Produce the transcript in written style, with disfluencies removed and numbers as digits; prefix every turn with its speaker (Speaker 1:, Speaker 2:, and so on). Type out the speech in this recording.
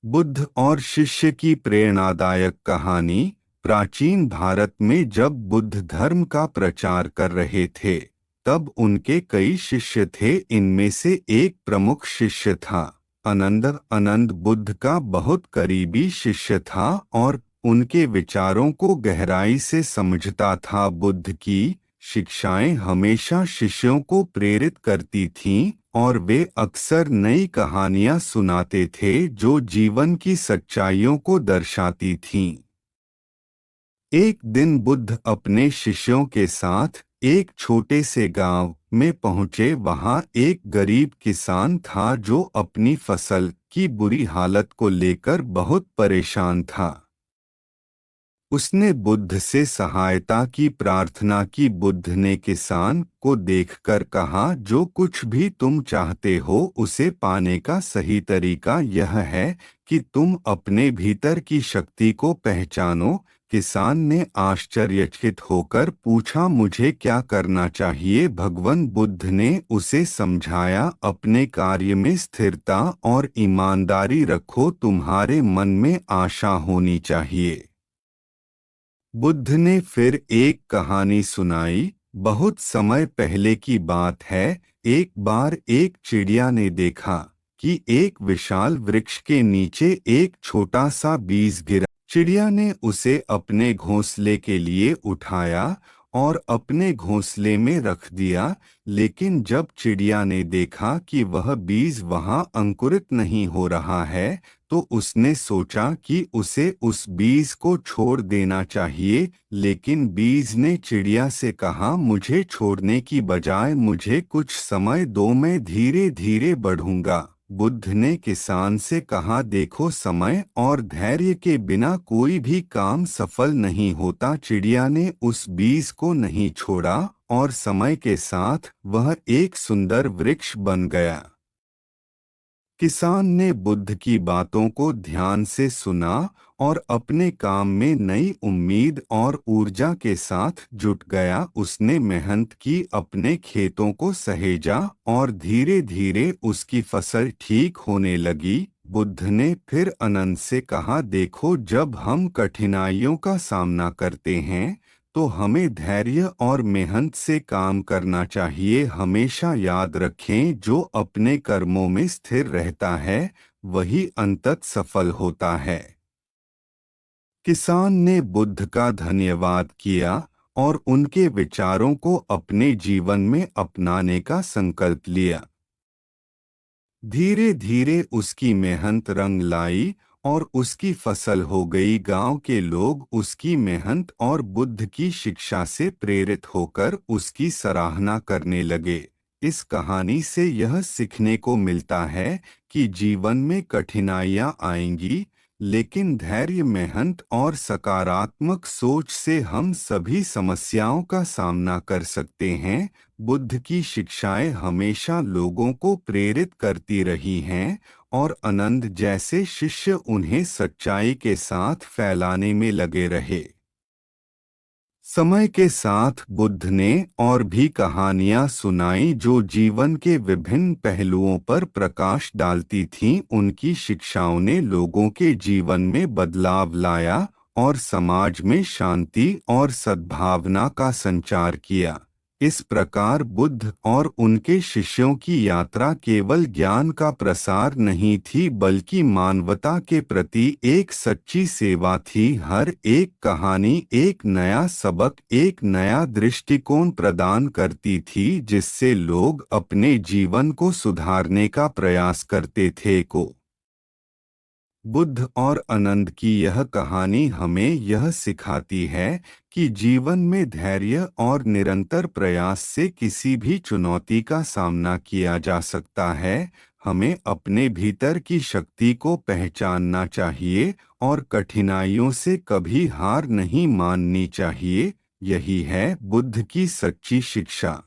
Speaker 1: बुद्ध और शिष्य की प्रेरणादायक कहानी। प्राचीन भारत में जब बुद्ध धर्म का प्रचार कर रहे थे, तब उनके कई शिष्य थे। इनमें से एक प्रमुख शिष्य था आनंद। आनंद बुद्ध का बहुत करीबी शिष्य था और उनके विचारों को गहराई से समझता था। बुद्ध की शिक्षाएं हमेशा शिष्यों को प्रेरित करती थीं और वे अक्सर नई कहानियां सुनाते थे जो जीवन की सच्चाइयों को दर्शाती थीं। एक दिन बुद्ध अपने शिष्यों के साथ एक छोटे से गांव में पहुंचे। वहां एक गरीब किसान था जो अपनी फसल की बुरी हालत को लेकर बहुत परेशान था। उसने बुद्ध से सहायता की प्रार्थना की। बुद्ध ने किसान को देखकर कहा, जो कुछ भी तुम चाहते हो उसे पाने का सही तरीका यह है कि तुम अपने भीतर की शक्ति को पहचानो। किसान ने आश्चर्यचकित होकर पूछा, मुझे क्या करना चाहिए? भगवान बुद्ध ने उसे समझाया, अपने कार्य में स्थिरता और ईमानदारी रखो, तुम्हारे मन में आशा होनी चाहिए। बुद्ध ने फिर एक कहानी सुनाई। बहुत समय पहले की बात है। एक बार एक चिड़िया ने देखा कि एक विशाल वृक्ष के नीचे एक छोटा सा बीज गिरा। चिड़िया ने उसे अपने घोंसले के लिए उठाया और अपने घोंसले में रख दिया। लेकिन जब चिड़िया ने देखा कि वह बीज वहां अंकुरित नहीं हो रहा है, तो उसने सोचा कि उसे उस बीज को छोड़ देना चाहिए। लेकिन बीज ने चिड़िया से कहा, मुझे छोड़ने की बजाय मुझे कुछ समय दो, मैं धीरे धीरे बढ़ूंगा। बुद्ध ने किसान से कहा, देखो, समय और धैर्य के बिना कोई भी काम सफल नहीं होता। चिड़िया ने उस बीज को नहीं छोड़ा और समय के साथ वह एक सुंदर वृक्ष बन गया। किसान ने बुद्ध की बातों को ध्यान से सुना और अपने काम में नई उम्मीद और ऊर्जा के साथ जुट गया। उसने मेहनत की, अपने खेतों को सहेजा और धीरे धीरे उसकी फसल ठीक होने लगी। बुद्ध ने फिर आनंद से कहा, देखो, जब हम कठिनाइयों का सामना करते हैं तो हमें धैर्य और मेहनत से काम करना चाहिए। हमेशा याद रखें, जो अपने कर्मों में स्थिर रहता है वही अंततः सफल होता है। किसान ने बुद्ध का धन्यवाद किया और उनके विचारों को अपने जीवन में अपनाने का संकल्प लिया। धीरे धीरे उसकी मेहनत रंग लाई और उसकी फसल हो गई। गांव के लोग उसकी मेहनत और बुद्ध की शिक्षा से प्रेरित होकर उसकी सराहना करने लगे। इस कहानी से यह सीखने को मिलता है कि जीवन में कठिनाइयां आएंगी, लेकिन धैर्य, मेहनत और सकारात्मक सोच से हम सभी समस्याओं का सामना कर सकते हैं। बुद्ध की शिक्षाएं हमेशा लोगों को प्रेरित करती रही हैं और आनंद जैसे शिष्य उन्हें सच्चाई के साथ फैलाने में लगे रहे। समय के साथ बुद्ध ने और भी कहानियां सुनाई जो जीवन के विभिन्न पहलुओं पर प्रकाश डालती थीं। उनकी शिक्षाओं ने लोगों के जीवन में बदलाव लाया और समाज में शांति और सद्भावना का संचार किया। इस प्रकार बुद्ध और उनके शिष्यों की यात्रा केवल ज्ञान का प्रसार नहीं थी, बल्कि मानवता के प्रति एक सच्ची सेवा थी। हर एक कहानी एक नया सबक, एक नया दृष्टिकोण प्रदान करती थी, जिससे लोग अपने जीवन को सुधारने का प्रयास करते थे। बुद्ध और आनंद की यह कहानी हमें यह सिखाती है कि जीवन में धैर्य और निरंतर प्रयास से किसी भी चुनौती का सामना किया जा सकता है। हमें अपने भीतर की शक्ति को पहचानना चाहिए और कठिनाइयों से कभी हार नहीं माननी चाहिए। यही है बुद्ध की सच्ची शिक्षा।